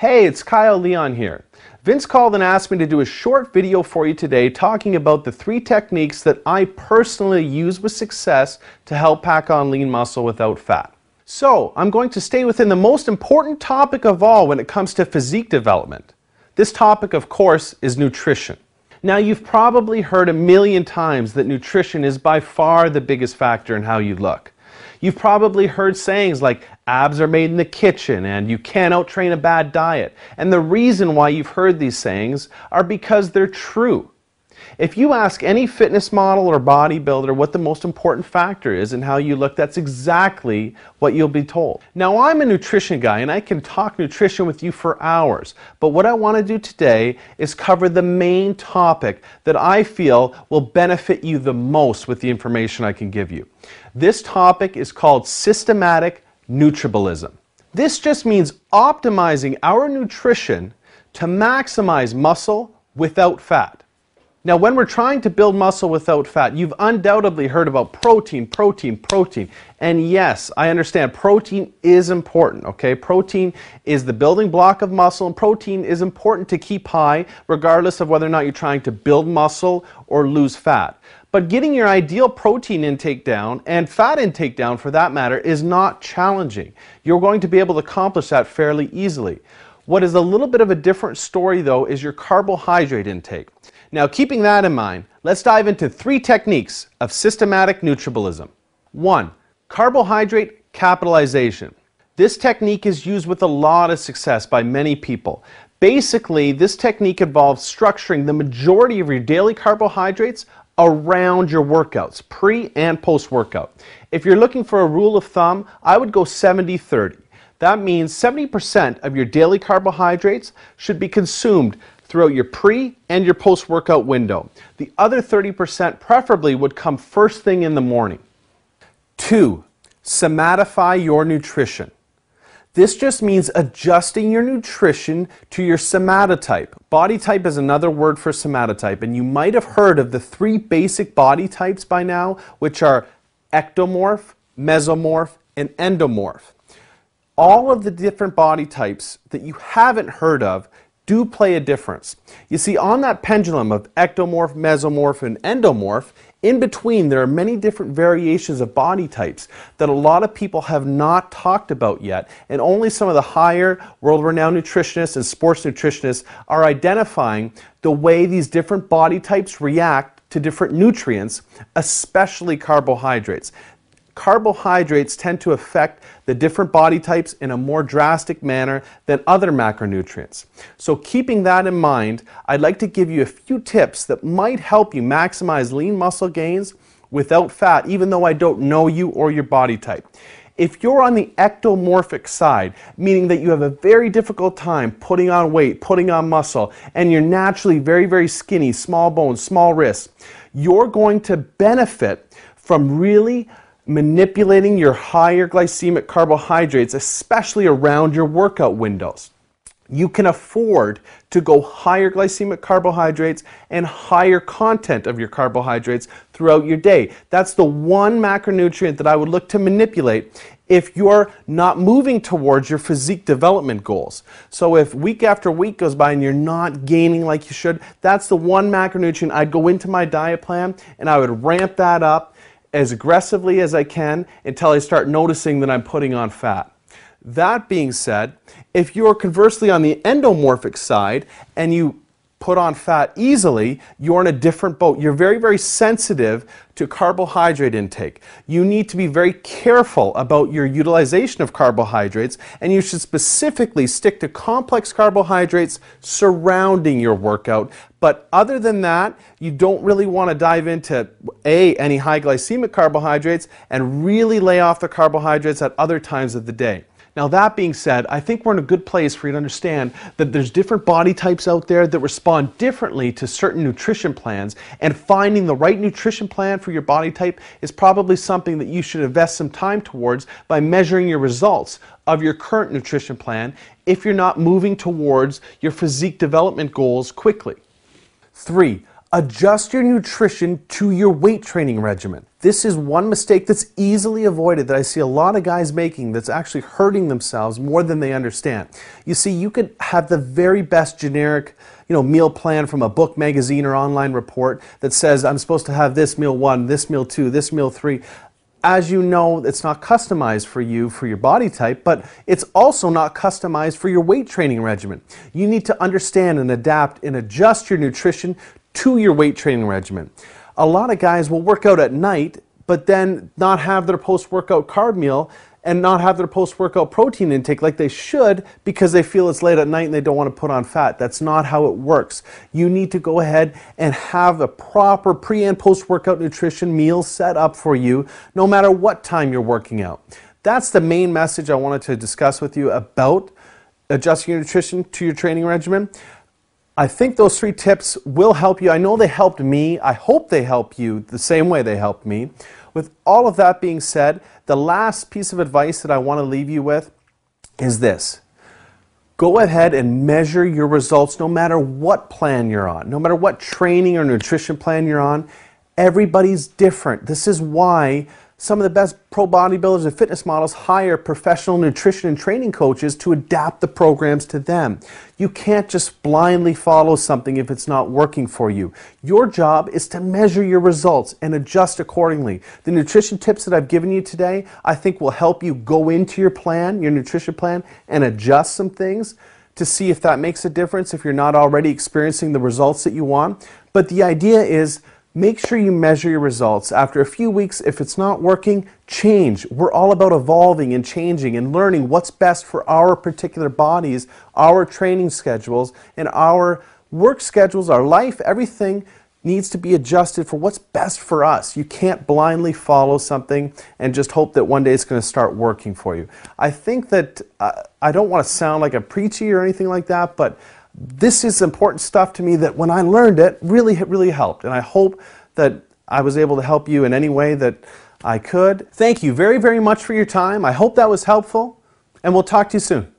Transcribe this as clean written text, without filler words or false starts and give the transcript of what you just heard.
Hey, it's Kyle Leon here. Vince called and asked me to do a short video for you today talking about the 3 techniques that I personally use with success to help pack on lean muscle without fat. So, I'm going to stay within the most important topic of all when it comes to physique development. This topic, of course, is nutrition. Now, you've probably heard a million times that nutrition is by far the biggest factor in how you look. You've probably heard sayings like abs are made in the kitchen and you can't out-train a bad diet. And the reason why you've heard these sayings are because they're true. If you ask any fitness model or bodybuilder what the most important factor is in how you look, that's exactly what you'll be told. Now, I'm a nutrition guy and I can talk nutrition with you for hours, but what I want to do today is cover the main topic that I feel will benefit you the most with the information I can give you. This topic is called systematic nutritionism. This just means optimizing our nutrition to maximize muscle without fat. Now, when we're trying to build muscle without fat, you've undoubtedly heard about protein. And yes, I understand protein is important, okay? Protein is the building block of muscle, and protein is important to keep high regardless of whether or not you're trying to build muscle or lose fat. But getting your ideal protein intake down, and fat intake down for that matter, is not challenging. You're going to be able to accomplish that fairly easily. What is a little bit of a different story, though, is your carbohydrate intake. Now, keeping that in mind, let's dive into 3 techniques of systematic nutritionism. 1. Carbohydrate capitalization. This technique is used with a lot of success by many people. Basically, this technique involves structuring the majority of your daily carbohydrates around your workouts, pre and post-workout. If you're looking for a rule of thumb, I would go 70-30. That means 70% of your daily carbohydrates should be consumed throughout your pre and your post-workout window. The other 30% preferably would come first thing in the morning. 2. Somatify your nutrition. This just means adjusting your nutrition to your somatotype. Body type is another word for somatotype, and you might have heard of the 3 basic body types by now, which are ectomorph, mesomorph, and endomorph. All of the different body types that you haven't heard of do play a difference. You see, on that pendulum of ectomorph, mesomorph, and endomorph, in between there are many different variations of body types that a lot of people have not talked about yet, and only some of the higher world-renowned nutritionists and sports nutritionists are identifying the way these different body types react to different nutrients, especially carbohydrates. Carbohydrates tend to affect the different body types in a more drastic manner than other macronutrients. So keeping that in mind, I'd like to give you a few tips that might help you maximize lean muscle gains without fat, even though I don't know you or your body type. If you're on the ectomorphic side, meaning that you have a very difficult time putting on weight, putting on muscle, and you're naturally very skinny, small bones, small wrists, you're going to benefit from really manipulating your higher glycemic carbohydrates, especially around your workout windows. You can afford to go higher glycemic carbohydrates and higher content of your carbohydrates throughout your day. That's the one macronutrient that I would look to manipulate if you're not moving towards your physique development goals. So if week after week goes by and you're not gaining like you should, that's the one macronutrient I'd go into my diet plan and I would ramp that up as aggressively as I can until I start noticing that I'm putting on fat. That being said, if you're conversely on the endomorphic side and you put on fat easily, you're in a different boat. You're very sensitive to carbohydrate intake. You need to be very careful about your utilization of carbohydrates, and you should specifically stick to complex carbohydrates surrounding your workout. But other than that, you don't really want to dive into any high glycemic carbohydrates and really lay off the carbohydrates at other times of the day. Now, that being said, I think we're in a good place for you to understand that there's different body types out there that respond differently to certain nutrition plans, and finding the right nutrition plan for your body type is probably something that you should invest some time towards by measuring your results of your current nutrition plan if you're not moving towards your physique development goals quickly. 3. Adjust your nutrition to your weight training regimen. This is one mistake that's easily avoided that I see a lot of guys making that's actually hurting themselves more than they understand. You see, you could have the very best generic meal plan from a book, magazine, or online report that says I'm supposed to have this meal 1, this meal 2, this meal 3. As you know, it's not customized for you, for your body type, but it's also not customized for your weight training regimen. You need to understand and adapt and adjust your nutrition to your weight training regimen. A lot of guys will work out at night, but then not have their post-workout carb meal and not have their post-workout protein intake like they should because they feel it's late at night and they don't want to put on fat. That's not how it works. You need to go ahead and have a proper pre- and post-workout nutrition meal set up for you no matter what time you're working out. That's the main message I wanted to discuss with you about adjusting your nutrition to your training regimen. I think those 3 tips will help you. I know they helped me. I hope they help you the same way they helped me. With all of that being said, the last piece of advice that I want to leave you with is this. Go ahead and measure your results no matter what plan you're on, no matter what training or nutrition plan you're on. Everybody's different. This is why some of the best pro bodybuilders and fitness models hire professional nutrition and training coaches to adapt the programs to them. You can't just blindly follow something if it's not working for you. Your job is to measure your results and adjust accordingly. The nutrition tips that I've given you today, I think will help you go into your plan, your nutrition plan, and adjust some things to see if that makes a difference if you're not already experiencing the results that you want. But the idea is, make sure you measure your results. After a few weeks, if it's not working, change. We're all about evolving and changing and learning what's best for our particular bodies, our training schedules, and our work schedules, our life. Everything needs to be adjusted for what's best for us. You can't blindly follow something and just hope that one day it's going to start working for you. I think that I don't want to sound like a preachy or anything like that, but this is important stuff to me that when I learned it really helped, and I hope that I was able to help you in any way that I could. Thank you very much for your time. I hope that was helpful, and we'll talk to you soon.